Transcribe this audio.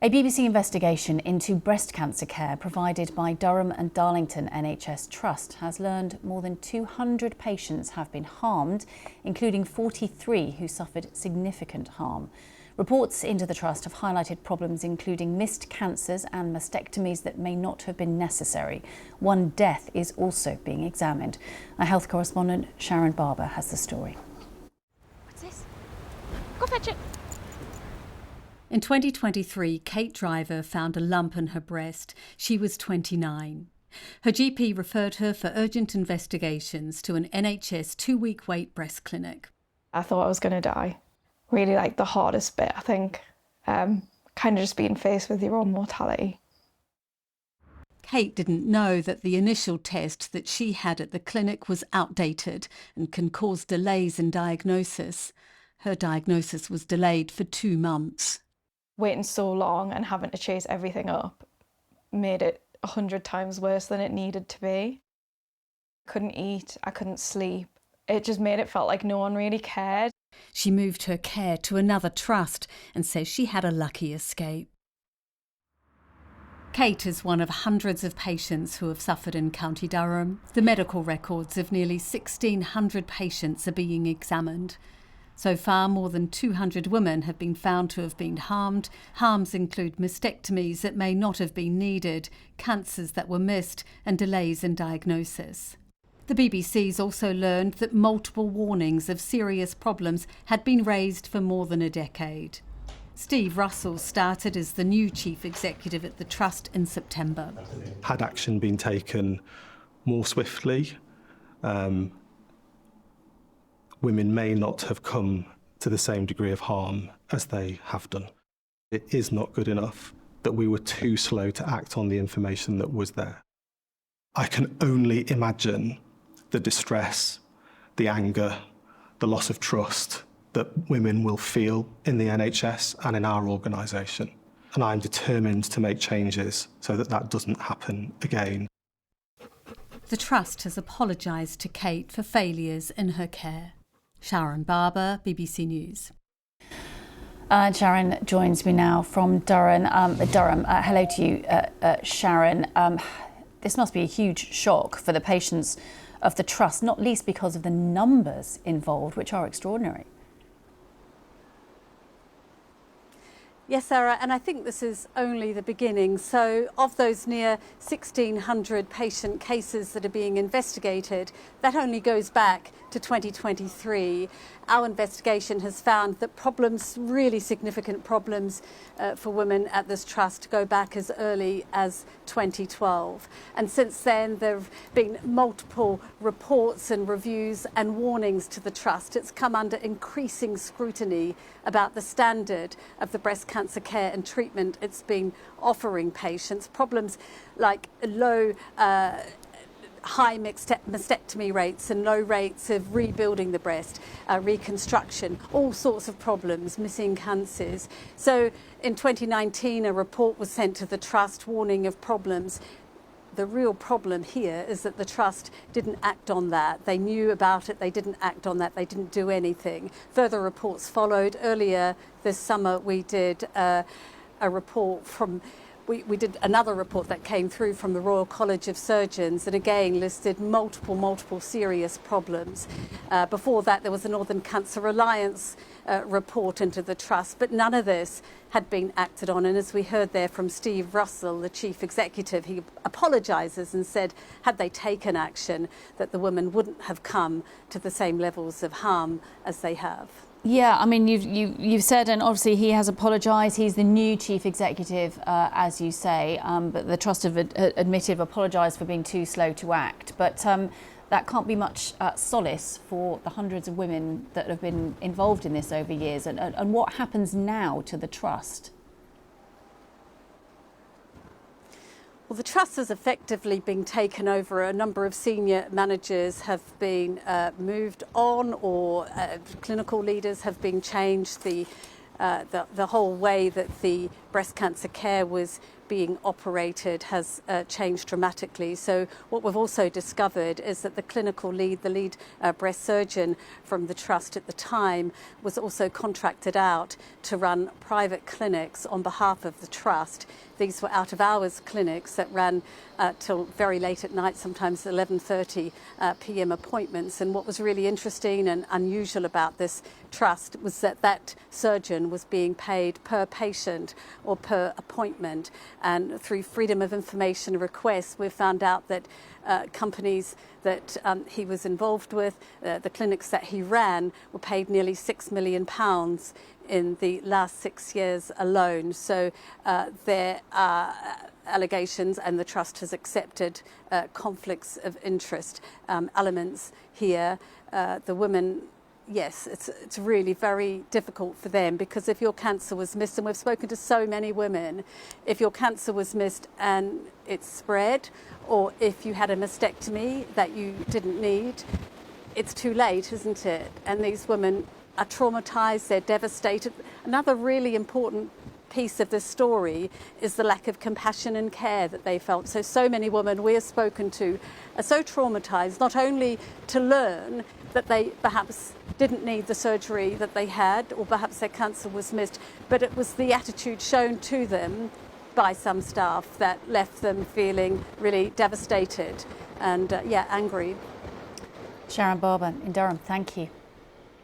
A BBC investigation into breast cancer care provided by Durham and Darlington NHS Trust has learned more than 200 patients have been harmed, including 43 who suffered significant harm. Reports into the Trust have highlighted problems including missed cancers and mastectomies that may not have been necessary. One death is also being examined. Our health correspondent Sharon Barber has the story. What's this? Go fetch it. In 2023, Kate Driver found a lump in her breast. She was 29. Her GP referred her for urgent investigations to an NHS 2-week wait breast clinic. I thought I was going to die. Really like the hardest bit, I think. Kind of just being faced with your own mortality. Kate didn't know that the initial test that she had at the clinic was outdated and can cause delays in diagnosis. Her diagnosis was delayed for 2 months. Waiting so long and having to chase everything up made it 100 times worse than it needed to be. I couldn't eat, I couldn't sleep. It just made it felt like no one really cared. She moved her care to another trust and says she had a lucky escape. Kate is one of hundreds of patients who have suffered in County Durham. The medical records of nearly 1,600 patients are being examined. So far, more than 200 women have been found to have been harmed. Harms include mastectomies that may not have been needed, cancers that were missed, and delays in diagnosis. The BBC's also learned that multiple warnings of serious problems had been raised for more than a decade. Steve Russell started as the new chief executive at the Trust in September. Had action been taken more swiftly, women may not have come to the same degree of harm as they have done. It is not good enough that we were too slow to act on the information that was there. I can only imagine the distress, the anger, the loss of trust that women will feel in the NHS and in our organisation. And I'm determined to make changes so that that doesn't happen again. The Trust has apologised to Kate for failures in her care. Sharon Barber, BBC News. Sharon joins me now from Durham. Hello to you, Sharon. This must be a huge shock for the patients of the Trust, not least because of the numbers involved, which are extraordinary. Yes, Sarah, and I think this is only the beginning. So of those near 1,600 patient cases that are being investigated, that only goes back to 2023. Our investigation has found that problems, really significant problems for women at this trust go back as early as 2012. And since then, there have been multiple reports and reviews and warnings to the trust. It's come under increasing scrutiny about the standard of the breast cancer care and treatment it's been offering patients. Problems like high mastectomy rates and low rates of rebuilding the breast, reconstruction, all sorts of problems, missing cancers. So in 2019, a report was sent to the Trust warning of problems. The real problem here is that the Trust didn't act on that. They knew about it, they didn't act on that, they didn't do anything. Further reports followed. Earlier this summer, we did a report from We did another report that came through from the Royal College of Surgeons that again listed multiple serious problems. Before that, there was the Northern Cancer Alliance report into the Trust, but none of this had been acted on. And as we heard there from Steve Russell, the chief executive, he apologises and said had they taken action that the women wouldn't have come to the same levels of harm as they have. Yeah, I mean, you've said, and obviously he has apologised. He's the new chief executive, as you say, but the Trust have apologised for being too slow to act. But that can't be much solace for the hundreds of women that have been involved in this over years. And what happens now to the Trust? Well, the Trust has effectively been taken over. A number of senior managers have been moved on, or clinical leaders have been changed. The whole way that the breast cancer care was being operated has changed dramatically. So what we've also discovered is that the clinical lead, the lead breast surgeon from the Trust at the time, was also contracted out to run private clinics on behalf of the Trust. These were out-of-hours clinics that ran till very late at night, sometimes 11:30 p.m. appointments. And what was really interesting and unusual about this Trust was that that surgeon was being paid per patient or per appointment. And through freedom of information requests, we've found out that companies that he was involved with, the clinics that he ran, were paid nearly £6 million in the last 6 years alone. So there are allegations, and the Trust has accepted conflicts of interest elements here. The women, yes, it's really very difficult for them, because if your cancer was missed, and we've spoken to so many women, if your cancer was missed and it spread, or if you had a mastectomy that you didn't need, it's too late, isn't it? And these women are traumatised, they're devastated. Another really important piece of this story is the lack of compassion and care that they felt. So many women we have spoken to are so traumatised, not only to learn that they perhaps didn't need the surgery that they had, or perhaps their cancer was missed, but it was the attitude shown to them by some staff that left them feeling really devastated and, angry. Sharon Barber in Durham, thank you.